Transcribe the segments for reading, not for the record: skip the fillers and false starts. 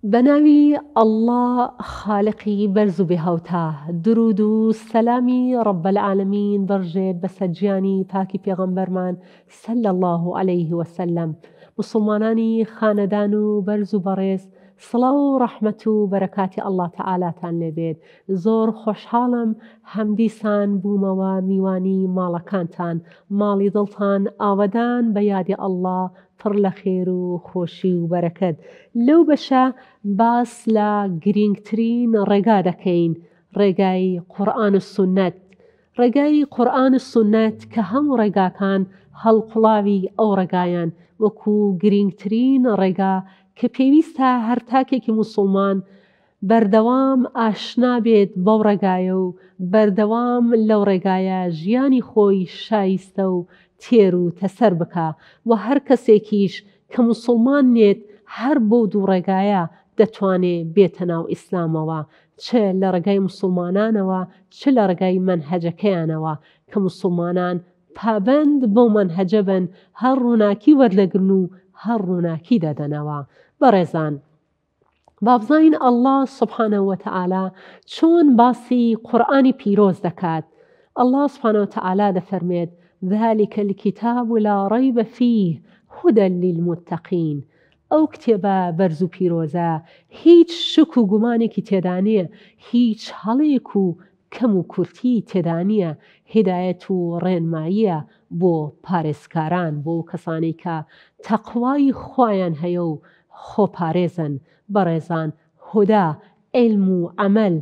بناوی الله خالقی برز و بهاوتا، درود و سلامی رب العالمین برژێت بەسەر گیانی پاکی پێغەمبەرمان صلی الله علیه وسلم. مسلمانانی خانەدان و بەرز و بەڕێز، سڵاو و ڕەحمەت و بەرەکاتی الله تعالاتان لێبێت. زۆر خۆشحاڵم هەمدیسان بوومەوە میوانی ماڵەکانتان، ماڵی دڵتان ئاوەدان بە یادی الله پڕ لە خێر و خۆشی و بەرەکەت. لەو بەشە باس لە گرنگترین ڕێگا دەکەین، ڕێگای قورئان و سونەت. ڕێگای قورئان و سونەت کە هەموو ڕێگاکان هەڵقوڵاوی ئەو ڕێگایان، وەکو گرنگترین ڕێگا کە پێویستە هەر تاکێکی موسڵمان بەردەوام ئاشنا بێت بەو ڕێگایە و بەردەوام لەو ڕێگایە ژیانی خۆی شایستە و تێر و تەسەر بکە. و هەر کەسێکیش کە موسڵمان نێت هەر بۆ دوو ڕێگایە دەتوانێت بێتە ناو ئیسلامەوە، چ لە ڕێگای موسڵمانانەوە چ لە ڕێگای مەنهەجەکەیانەوە، کە موسڵمانان پابەند بەو مەنهەجە بن، هەر ڕووناکی وەردەگرن و هەر ڕووناکی دەدەنەوە. بەڕێزان، بابزین الله سبحانه وتعالى چۆن باسی قورئانی پیرۆز دەکات. الله سبحانه وتعالى دەفەرمێت: ذلك الكتاب لا ريب فيه هدى للمتقين. ئەو کتێبە بەرز و پیرۆزە هیچ شک و گومانێکی تێدا نییە، هیچ هەڵەیەک و کەم و کورتی تێدا نییە، هیدایەت و ڕێنماییە بۆ پارێزکاران، بۆ کەسانی کە تەقوای خۆیان هەیە و خۆپارێزن. بەڕێزان، هودا، علم و عەمەل،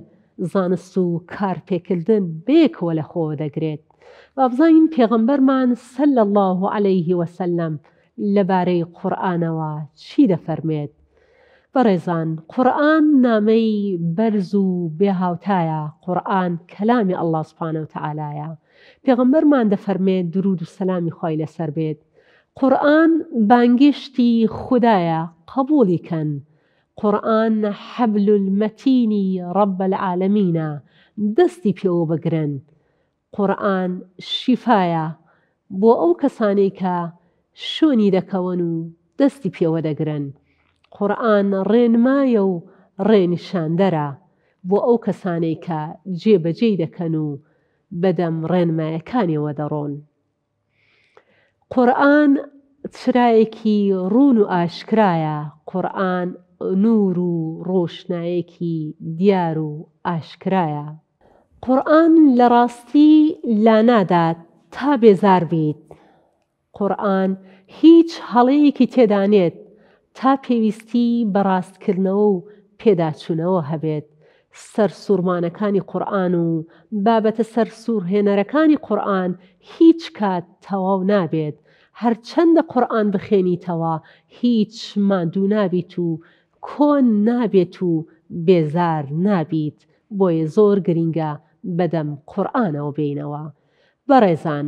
زانست و کارپێکردن بەیەکەوە لە خۆ دەگرێت. بابزین پێغەمبەرمان صلی الله علیه وسلم لەبارەی قورئانەوە چی دەفەرمێت؟ بەڕێزان، قورئان نامەی بەرز و بێهاوتایە، قورئان کەلامی الله سبحانه وتعالایە. پێغەمبەرمان دەفەرمێت درود و سەلامی خوای لەسەر بێت: قورئان بانگشتی خودایە، قبوڵی کەن. قورئان حەبل المەتینی رب العالمینە، دەستی پێوە بگرن. قورئان شیفایە بۆ ئەو کەسانەی کە شوێنی دەکەون و دەستی پێوە دەگرن. قورئان ڕێنمایە و ڕێنیشاندەرە بۆ ئەو کەسانەی کە جێبەجێی دەکەن و بەدەم ڕێنمایەکانیەوە دەڕۆن. قورئان چرایەکی ڕوون و ئاشکرایە. قورئان نور و ڕۆشنایەکی دیار و ئاشکرایە. قورئان لە ڕاستی لا نادات تا بێزار بیت. قورئان هیچ هەڵەیەکی تێدا نێت تا پێویستی بە ڕاستکردنەوە و پێداچوونەوە هەبێت. سەرسوورمانەکانی قورئان و بابەتە سەرسوورهێنەرەکانی قورئان هیچ کات تەواو نابێت. هەرچەندە قورئان بخوێنیتەوە هیچ ماندوو نابیت و کۆن نابێت و بێزار نابیت. بۆیە زۆر گرینگە بەدەم قورئانەوە بینەوە. بەڕێزان،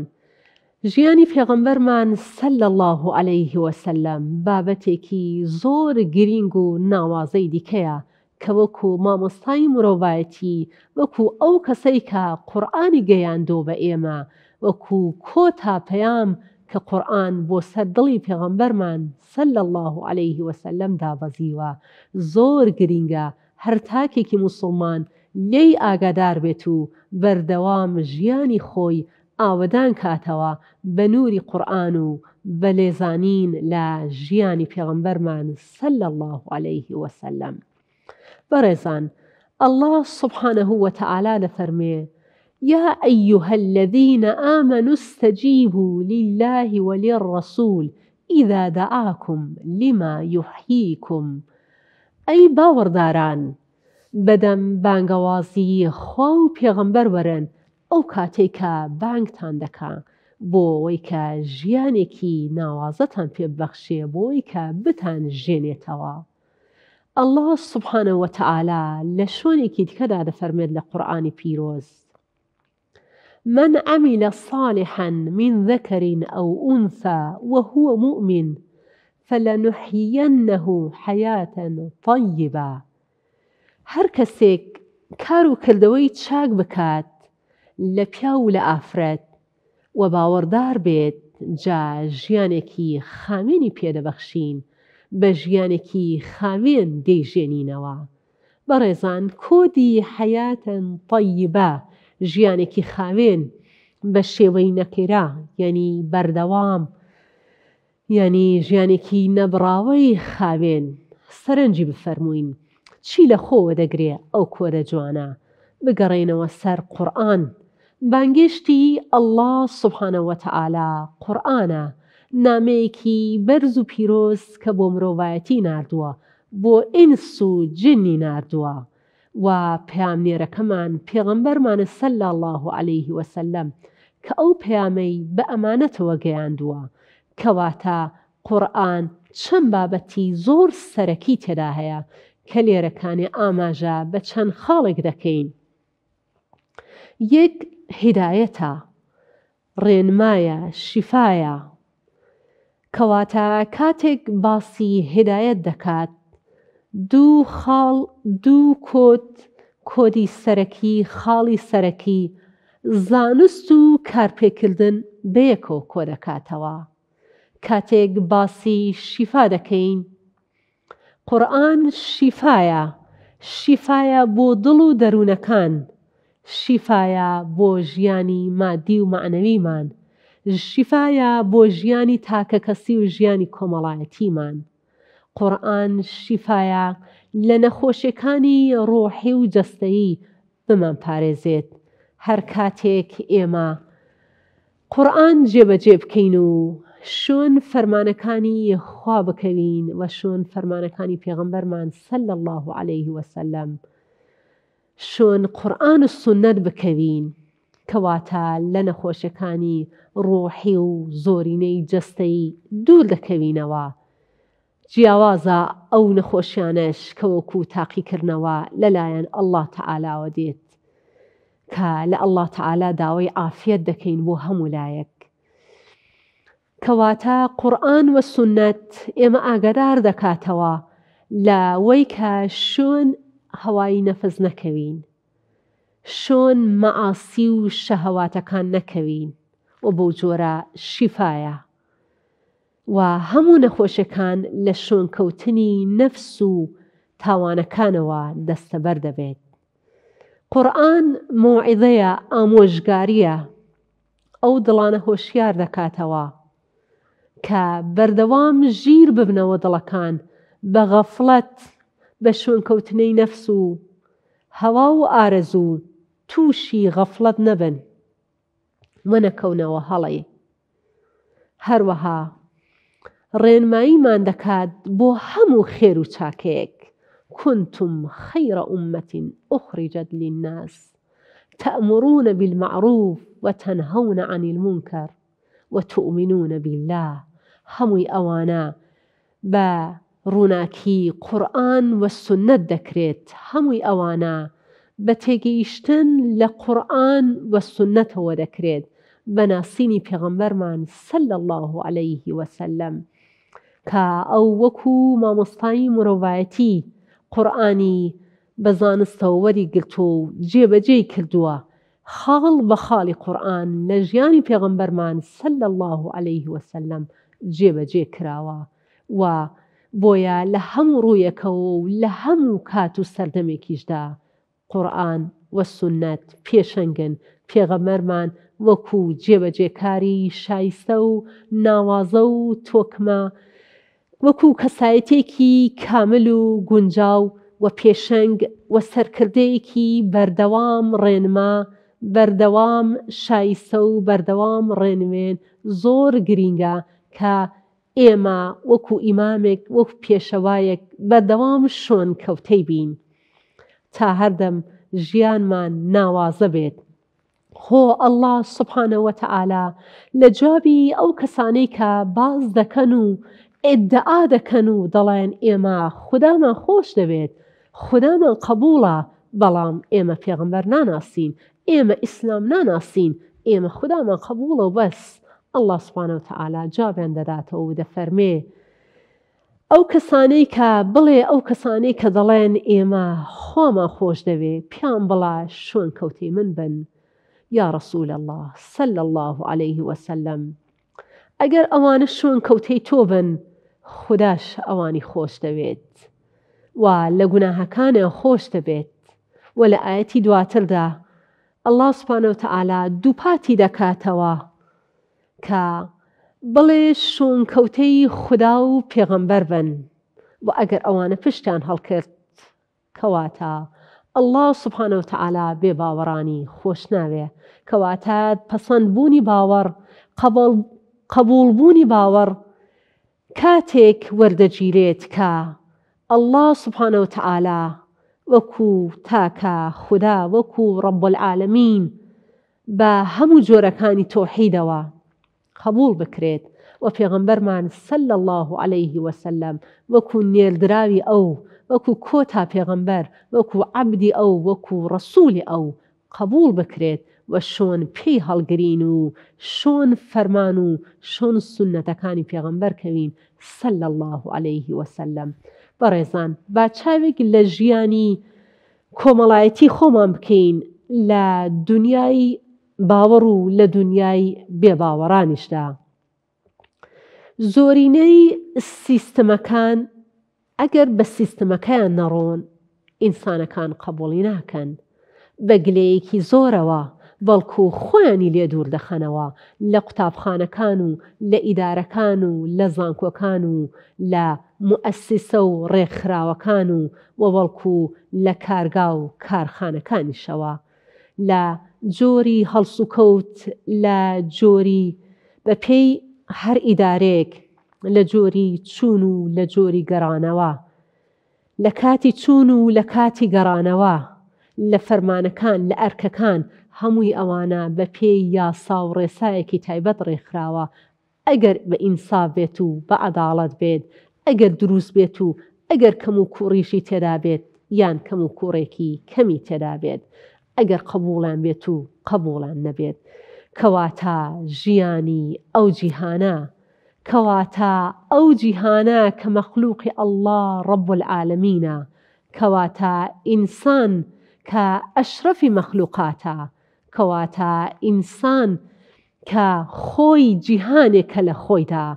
ژیانی پێغەمبەرمان صلی الله علیه وسلم بابەتێکی زۆر گرینگ و ناوازەی دیکەیە کە وەکو مامۆستای مرۆڤایەتی، وەکو ئەو کەسەی کە قورئانی گەیاندۆ بە ئێمە، وەکو کۆتا پەیام کە قورئان بۆ سەر دڵی پێغەمبەرمان صلی الله علیه وسلم دابەزیوە، زۆر گرینگە هەر تاکێکی موسڵمان لێی ئاگادار بێت و بەردەوام ژیانی خۆی ئاوەدان کاتەوە بە نووری قورئان و بە لێزانین لە ژیانی پێغەمبەرمان صلی الله علیه وسلم. بەڕێزان، الله سبحانه وتعالى دەفەرمێ: يا أيها الذين آمنوا استجيبوا لله وللرسول إذا دعاكم لما يحييكم. ئەی باوەڕداران، بەدەم بانگەوازی خوا و پێغەمبەر وەرن ئەو کاتێکە بانگتان دەکا بۆ ئەوەی کە ژیانێکی ناوازەتان پێبەخشێ، بۆ ئەوەی کە بتان ژێنێتەوە. الله سبحانه وتعالى لە شوێنێکی دیکەدا دەفەرمێت لە قورئانی پیرۆز: من عمل صالحا من ذكر أو أنثى وهو مؤمن فلنحيينه حياة طيبة. هەر کەسێک کار و کردەوەی چاک بکات لە پیا و لە ئافرەت و باوەڕدار بێت، جا ژیانێکی خامێنی پێدەبەخشین، بە ژیانێکی خاوێن دەیژێنینەوە. بەڕێزان، کۆدی حەیاتەن طەیبە، ژیانێکی خاوێن بە شێوەی نەکێرا، یعنی بەردەوام، یعنی ژیانێکی نەبڕاوەی خاوێن. سەرنجی بفەرمووین چی لە خۆوە دەگرێ ئەو کۆدە جوانە؟ بگەڕێنەوە سەر قورئان. بانگێشتی ئەڵڵا سوبحانەهو وەتەعالا قورئانە، نامەیەکی بەرز و پیرۆز کە بۆ مرۆڤایەتی ناردووە، بۆ ئینس و جنی ناردووە و پەیامنێرەکەمان پێغەمبەرمانە سەلی الله عەلەیه وسەلەم کە ئەو پەیامەی بە ئەمانەتەوە گەیاندووە. کەواتە قورئان چەند بابەتی زۆر سەرەکی تێدا هەیە کە لێرەکانی ئاماژە بە چەند خاڵێک دەکەین. یەک هیدایەتە، ڕێنمایە، شیفایە. کەواتە کاتێک باسی هیدایەت دەکات، دوو کۆدی سەرەکی، خاڵی سەرەکی، زانست و کارپێکردن بەیەکەوە کۆ دەکاتەوە. کاتێک باسی شیفا دەکەین، قورئان شیفایە، شیفایە بۆ دڵ و دەروونەکان، شیفایە بۆ ژیانی مادی و معنەویمان، شیفایە بۆ ژیانی تاکەکەسی و ژیانی کۆمەڵایەتیمان. قورئان شیفایە لە نەخۆشیەکانی ڕۆحی و جەستەیی بمان پارێزێت. هەر کاتێک ئێمە قورئان جێبەجێ بکەین و شۆن فەرمانەکانی خوا بکەوین و شۆن فەرمانەکانی پێغەمبەرمان سەلی الله عەلەیه وسەلەم، شۆن قورئان و سونەت بکەوین، کەواتە لە نەخۆشیەکانی ڕۆحی و زۆرینەی جەستەیی دوور دەکەوینەوە. جیاوازە ئەو نەخۆشیانەش کە وەکو تاقیکردنەوە لەلایەن ئەڵڵا تەعالاوە دێت کە لە ئەڵڵا تەعالا داوای عافیەت دەکەین بۆ هەموو لایەک. کەواتە قورئان و سونەت ئێمە ئاگادار دەکاتەوە لە وەی کە شۆن هەوای نەفز نەکەوین، شۆن مەعاسی و شەهەواتەکان نەکەوین، و بەو جۆرە شیفایە و هەموو نەخۆشیەکان لە شۆنکەوتنی نەفس و تاوانەکانەوە دەستەبەر دەبێت. قورئان مۆعیزەیە، ئامۆژگاریە، ئەو دڵانە هۆشیار دەکاتەوە کە بەردەوام ژیر ببنەوە دڵەکان بە غەفڵەت، بە شۆنکەوتنەی نەفس و هەوا و ئارەزوو تووشی غەفڵەت نەبن و نەکەونەوە هەڵێ. هەروەها ڕێنماییمان دەکات بۆ هەموو خێر و چاکەیەک. كنتم خير أمة أخرجت للناس تأمرون بالمعروف وتنهون عن المنكر وتؤمنون بالله. هەمووی ئەوانە بە ڕووناکی قورئان و سونەت دەکرێت، هەمووی ئەوانە بە تێگەیشتن لە قورئان و سونەتەوە دەکرێت، بە ناسینی پێغەمبەرمان سەلی الله عەلەیه وسەلەم کە ئەو وەکو مامۆستایی مرۆڤایەتی قورئانی بە زانستەوە وەریگرتووە و جێبەجێی کردووە. خاڵ بە خاڵی قورئان لە ژیانی پێغەمبەرمان سەلی الله عەلەیه وسەلەم جێبەجێ کراوە و بۆیە لە هەموو ڕوویەکەوە و لە هەموو کات و سەردەمێکیشدا قورئان و سونەت پێشەنگن. پێغەمبەرمان وەکو جێبەجێکاری شایستە و ناوازە و تۆکمە، وەکو کەسایەتێکی کامل و گونجاو و پێشەنگ و سەرکردەیەکی بەردەوام ڕێنما، بەردەوام شایستە و بەردەوام ڕێنوێن زۆر گرینگە کە ئێمە وەکو ئیمامێک، وەکو پێشەوایەک بەردەوام شۆن کەوتەی بین تا هەردەم ژیانمان ناوازە بێت. خۆ ئەڵڵا سوبحانەهو وەتەعالا لە جوابی ئەو کەسانەی کە باز دەکەن و ئیدعا دەکەن و دەڵێن ئێمە خودامان خۆش دەوێت، خودامان قبوڵە، بەڵام ئێمە پێغەمبەر ناناسین، ئێمە ئیسلام ناناسین، ئێمە خودامان قبوڵە و بەس. ئەڵڵا سوبحانەهو وتەعالا جوابیان دەداتەوە و دەفەرمێ ئەو کەسانەی کە بڵێ، ئەو کەسانەی کە دەڵێن ئێمە خۆمان خۆش دەوێت، پیان بڵا شۆن کەوتەی من بن یا رسول الله سەلی الله عەلەیه وسەلەم. ئەگەر ئەوانە شۆن کەوتەی تۆ بن، خوداش ئەوانی خۆش دەوێت و لە گوناهەکانیان خۆش دەبێت و لە ئاەتی دواتردا الله سبحانه وتعالى دووپاتی دەکاتەوە کە بڵێ شۆنکەوتەی خوددا و پێغەمبەر بن و ئەگەر ئەوانە پشتیان هەڵکرد کەواتە الله سبحانه وتعالى بێ باوەڕانی خۆش ناوێ کەواتە پەسەندبوونی باوەڕ قبولبوونی باوەڕ کاتێک وەردەگیرێت کە الله سبحانه وتعالى وەکو تاکە خوددا وەکو رب العالمین بە هەموو جۆرەکانی تۆحیدەوە قبول بکرێت و پێغەمبەرمان صلی الله عليه وسلم وەکو نێردراوی ئەو وەکو کۆتا پێغەمبەر وەکو عەبدی ئەو وەکو ڕەسوولی ئەو قبول بکرێت و شۆن پێی هەڵگرین و شۆن فەرمان و شۆن سونەتەکانی پێغەمبەر کەوین صلی الله عليه وسلم. بەڕێزان با چاوێک لە ژیانی کۆمەڵایەتی خۆمان بکەین لە دنیای باوەڕ و لە دنیای بێباوەڕانیشدا. زۆرینەی سیستەمەکان ئەگەر بە سیستەمەکەیان نەڕۆن ئینسانەکان قبوڵی ناکەن بە گلەیەکی زۆرەوە بەڵکو خۆیانی لێ دوور دەخەنەوە لە قوتابخانەکان و لە ئیدارەکان و لە زانکۆکان و لە موئەسسە و ڕێکخراوەکان و بەڵکو لە کارگا و کارخانەکانیشەوە لە جۆری هەڵسوکەوت لە جۆری بەپێی هەر ئیدارێک لە جۆری چوون و لە جۆری گەڕانەوە لە کاتی چوون و لە کاتی گەڕانەوە لە فەرمانەکان لە ئەرکەکان هەمووی ئەوانە بە پێی یاسا و ڕێسایەکی تایبەت ڕێکخراوە ئەگەر بە ئینساف بێت و بە عەداڵەت بێت ئەگەر دروست بێت و ئەگەر کەم و کوڕیشی تێدا بێت یان کەم و کوڕێکی کەمی تێدا بێت ئەگەر قبوڵیان بێت و قبوڵیان نەبێت کەواتە ژیانی ئەو جیهانە کەواتە ئەو جیهانە کە مەخلوقی الله رب العالمینە کەواتە ئینسان کە ئەشرەفی مەخلوقاتە کەواتە ئینسان کە خۆی جیهانێکە لە خۆیدا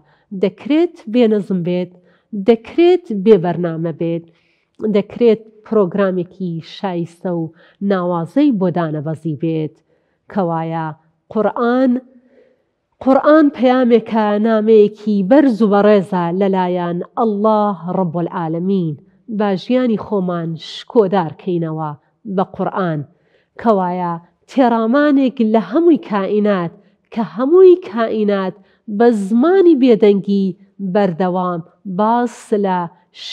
دەکرێت بێنەزم بێت دەکرێت بێبەرنامە بێت دەکرێت پرۆگرامێکی شایستە و ناوازەی بۆ دانەبەزی بێت کەوایە قورئان پەیامێکە نامەیەکی بەرز و بەڕێزە لەلایەن الله رب العالمین با ژیانی خۆمان شکۆدارکەینەوە بە قورئان کەوایە تێڕامانێک لە هەمووی کائینات کە هەمووی کائینات بە زمانی بێدەنگی بەردەوام باس لە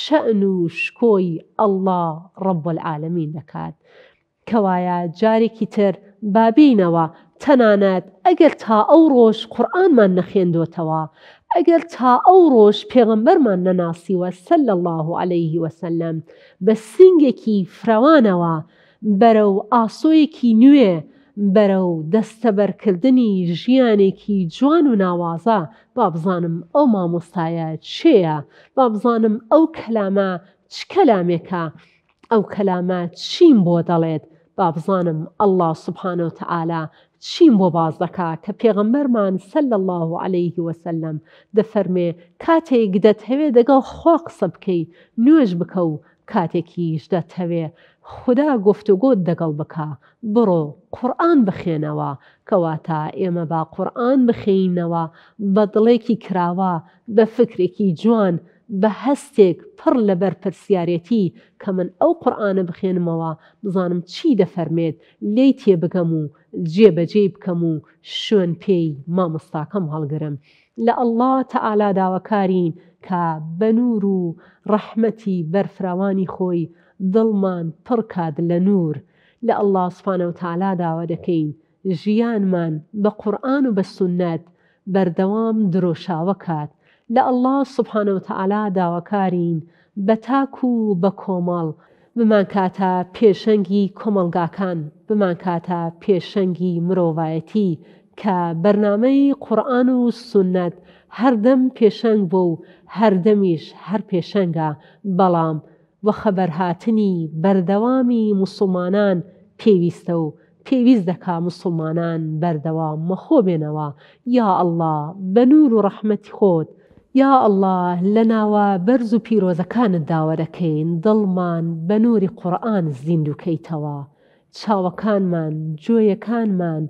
شەئن و شکۆی الله رب العالمین دەکات کەوایە جارێکی تر بابینەوە تەنانەت ئەگەر تا ئەو ڕۆژ قورئانمان نەخوێندوتەوە ئەگەر تا ئەو ڕۆژ پێغەمبەرمان نەناسیوە صلی الله عليه وسلم بە سنگێکی فراوانەوە بەرەو ئاسۆیەکی نوێ بەرەو دەستەبەرکردنی ژیانێکی جوان و ناوازە با بزانم ئەو مامۆستایە چێیە با بزانم ئەو کەلامە چ کەلامێکە ئەو کەلامە چیم بۆ دەڵێت با بزانم الله سبحانه وتعالى چیم بۆ باز دەکا کە پێغەمبەرمان صلی الله عليه وسلم دەفەرمێ کاتێک دەتەوێ دەگەڵ خوا قسە بکەی نوێژ بکە و کاتێکیش دەتەوێ خوددا گفتوگۆت دەگەڵ بکە بڕۆ قورئان بخوێنەوە کەواتە ئێمە با قورئان بخوێنینەوە بە دڵێکی کراوە بە فکرێکی جوان بە هەستێک پڕ لە بەرپرسیارەتی کە من ئەو قورئانە بخوێنمەوە بزانم چی دەفەرمێت لێی تێبگەم و جێبەجێ بکەم و شوێن پێی مامۆستاکەم هەڵگرم لە الله تەعالا داواکارین کە بە نور و ڕەحمەتی بەرفراوانی خۆی دڵمان پڕ کات لە نور لە الله سبحانه وتعالا داوا دەکەین ژیانمان بە قورئان و بە سونەت بەردەوام درۆشاوە کات لە الله سبحانه وتعالا داواکارین بە تاک و بە کۆمەڵ بمان کاتە پێشەنگی کۆمەڵگاکان بمان کاتە پێشەنگی مرۆڤایەتی کە بەرنامەی قورئان و سونەت هەردەم پێشەنگ بۆ و هەردەمیش هەر پێشەنگە بەڵام و خەبەرهاتنی بەردەوامی موسڵمانان پێویستە و پێویست دەکا موسڵمانان بەردەوام مەخۆ بێنەوە یا ئەڵڵا بە نور و ڕەحمەتی خۆت یا الله لە ناوە بەرز و پیرۆزەکانت داوا دەکەین دڵمان بە نووری قورئان زیندووکەیتەوە، چاوەکانمان، جۆیەکانمان،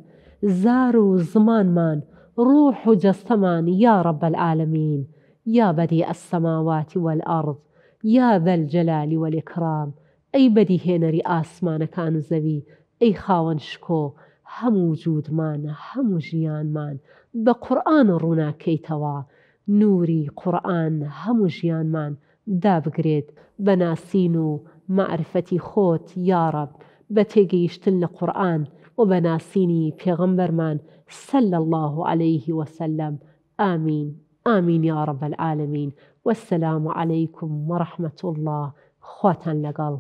زار و زمانمان، ڕوح و جەستەمان یا رب العالمین، یا بەدیع السەماوات والأرض، یا ذا الجلال والإكرام، ئەی بەدیهێنەری ئاسمانەکان و زەوی، ئەی خاوەن شکۆ، هەموو وجودمان، هەموو ژیانمان بە قورئان ڕووناکەیتەوە، نووری قورئان هەموو ژیانمان دابگرێت بە ناسین و معرفەتی خۆت یا رب، بە تێگەیشتن لە قورئان و بە ناسینی پێغەمبەرمان صلی الله عليه وسلم. آمین آمین یا رب العالمین. والسلام عليكم ورحمة الله. خواتان لەگەڵ.